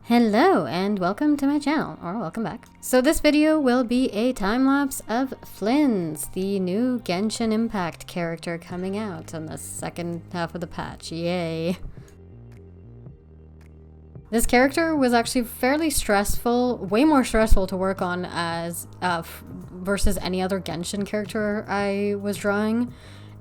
Hello and welcome to my channel, or welcome back. So this video will be a time-lapse of Flins, the new Genshin Impactt character coming out on the second half of the patch. Yay! This character was actually fairly stressful, way more stressful to work on as versus any other Genshin character I was drawing.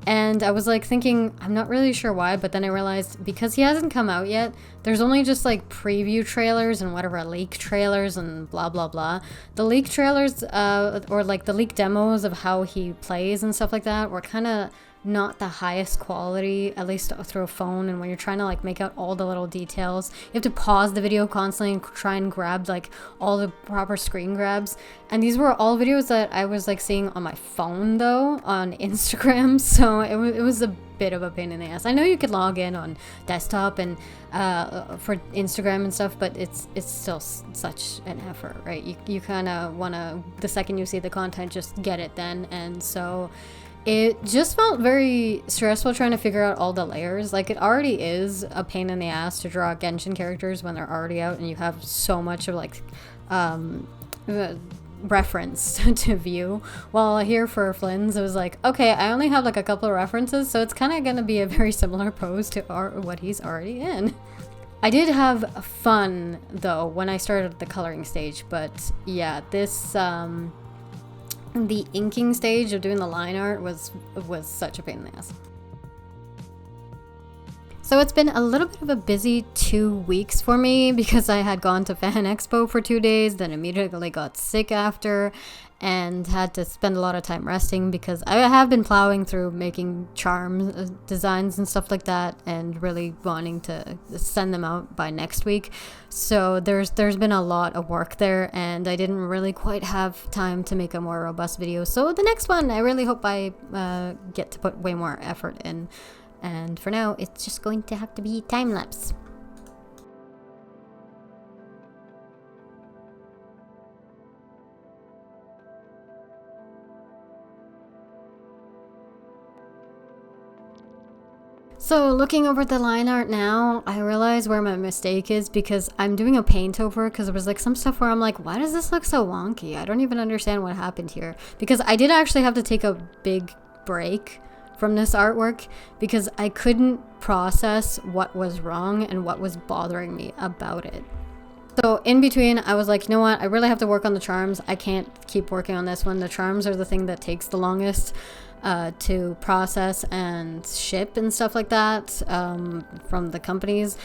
And I was like thinking, I'm not really sure why, but then I realized because he hasn't come out yet, there's only just like preview trailers and whatever leak trailers and blah blah blah. The leak trailers or like the leak demos of how he plays and stuff like that were kind of not the highest quality, at least through a phone. And when you're trying to like make out all the little details, you have to pause the video constantly and try and grab like all the proper screen grabs. And these were all videos that I was like seeing on my phone though, on Instagram. So it was a bit of a pain in the ass. I know you could log in on desktop and for Instagram and stuff, but it's still such an effort, right? You kind of want to, the second you see the content, just get it then. And so it just felt very stressful trying to figure out all the layers. Like, it already is a pain in the ass to draw Genshin characters when they're already out and you have so much of like reference to view. While here for Flins, it was like, okay, I only have like a couple of references, so it's kind of going to be a very similar pose to what he's already in. I did have fun though when I started the coloring stage, but yeah, this the inking stage of doing the line art was such a pain in the ass. So it's been a little bit of a busy 2 weeks for me because I had gone to Fan Expo for 2 days, then immediately got sick after and had to spend a lot of time resting because I have been plowing through making charm designs and stuff like that and really wanting to send them out by next week. So there's been a lot of work there and I didn't really quite have time to make a more robust video. So the next one, I really hope I get to put way more effort in. And for now, it's just going to have to be time-lapse. So looking over the line art now, I realize where my mistake is because I'm doing a paint over because there was like some stuff where I'm like, why does this look so wonky? I don't even understand what happened here. Because I did actually have to take a big break from this artwork because I couldn't process what was wrong and what was bothering me about it. So in between, I was like, you know what? I really have to work on the charms. I can't keep working on this one. The charms are the thing that takes the longest to process and ship and stuff like that from the companies.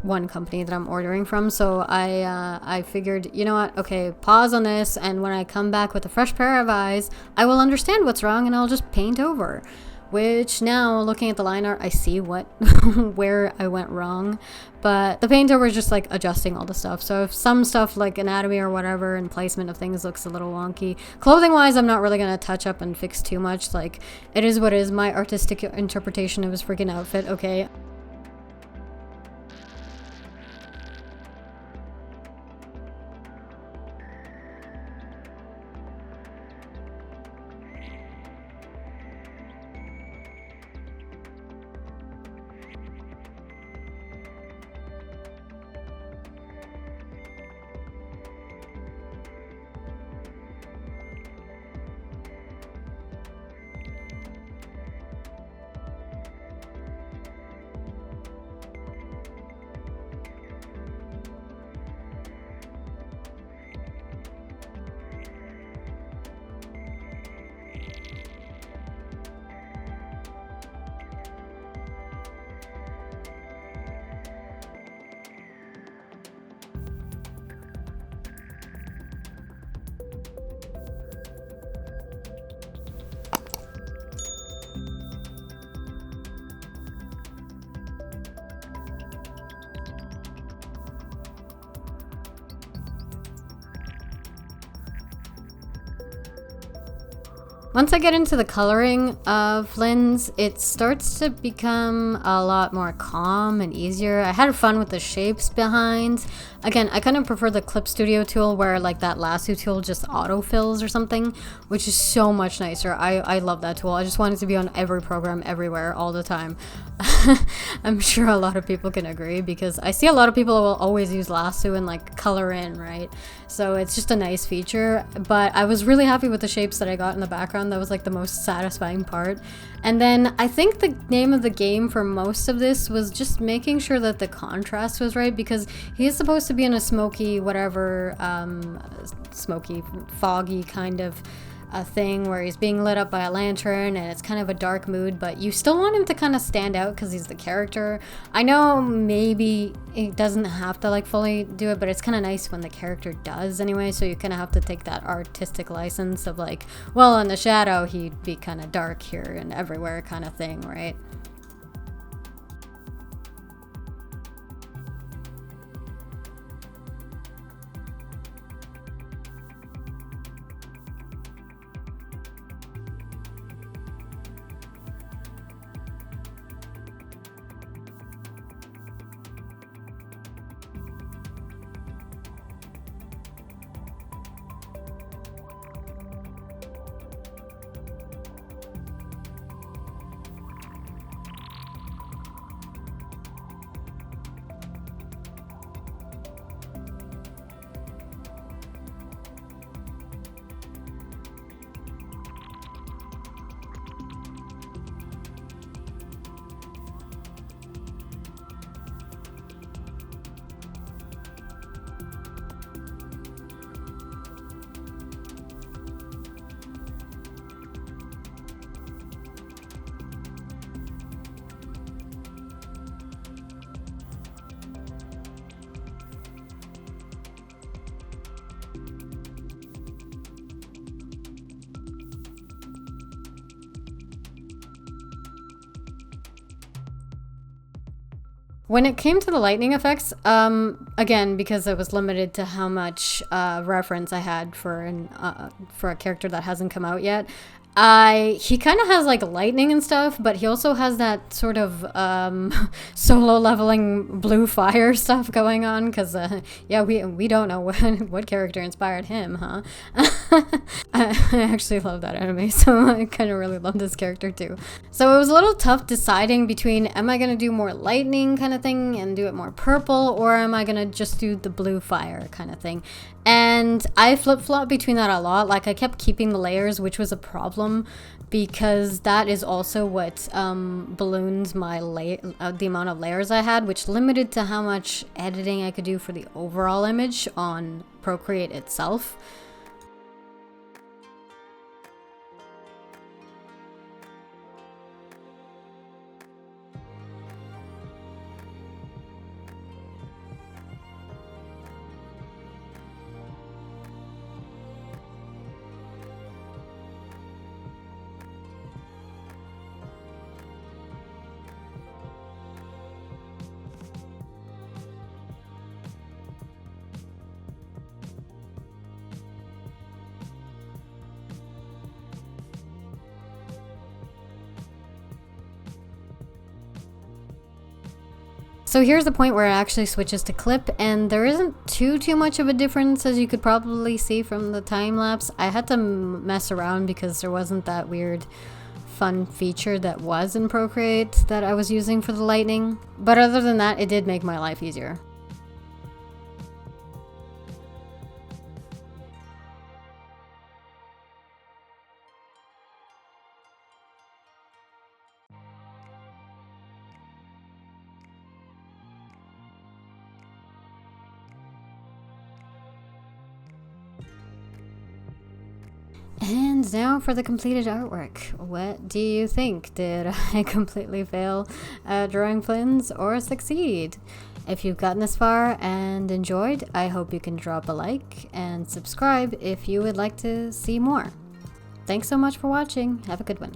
One company that I'm ordering from. So I figured, you know what? Okay, pause on this. And when I come back with a fresh pair of eyes, I will understand what's wrong and I'll just paint over. Which now, looking at the line art, I see where I went wrong. But the paint over is just like adjusting all the stuff. So if some stuff like anatomy or whatever and placement of things looks a little wonky, clothing wise, I'm not really going to touch up and fix too much. Like, it is what it is. My artistic interpretation of his freaking outfit, okay? Once I get into the coloring of Flins, it starts to become a lot more calm and easier. I had fun with the shapes behind. Again, I kind of prefer the Clip Studio tool where like that lasso tool just autofills or something, which is so much nicer. I love that tool. I just want it to be on every program everywhere all the time. I'm sure a lot of people can agree because I see a lot of people will always use lasso and like color in, right? So it's just a nice feature, but I was really happy with the shapes that I got in the background. That was like the most satisfying part. And then I think the name of the game for most of this was just making sure that the contrast was right, because he is supposed to be in a smoky, whatever, smoky, foggy kind of a thing where he's being lit up by a lantern and it's kind of a dark mood, but you still want him to kind of stand out because he's the character. I know maybe it doesn't have to like fully do it, but it's kind of nice when the character does anyway, so you kind of have to take that artistic license of like, well, in the shadow he'd be kind of dark here and everywhere kind of thing, right? When it came to the lightning effects, again, because I was limited to how much reference I had for a character that hasn't come out yet, he kind of has like lightning and stuff, but he also has that sort of solo leveling blue fire stuff going on, because yeah, we don't know what character inspired him, huh? I actually love that anime, so I kind of really love this character too. So it was a little tough deciding between, am I gonna do more lightning kind of thing and do it more purple, or am I gonna just do the blue fire kind of thing? And I flip-flop between that a lot. Like, I kept keeping the layers, which was a problem because that is also what balloons my the amount of layers I had, which limited to how much editing I could do for the overall image on Procreate itself. So here's the point where it actually switches to clip, and there isn't too much of a difference, as you could probably see from the time lapse. I had to mess around because there wasn't that weird fun feature that was in Procreate that I was using for the lightning. But other than that, it did make my life easier. And now for the completed artwork. What do you think? Did I completely fail at drawing Flins or succeed? If you've gotten this far and enjoyed, I hope you can drop a like and subscribe if you would like to see more. Thanks so much for watching. Have a good one.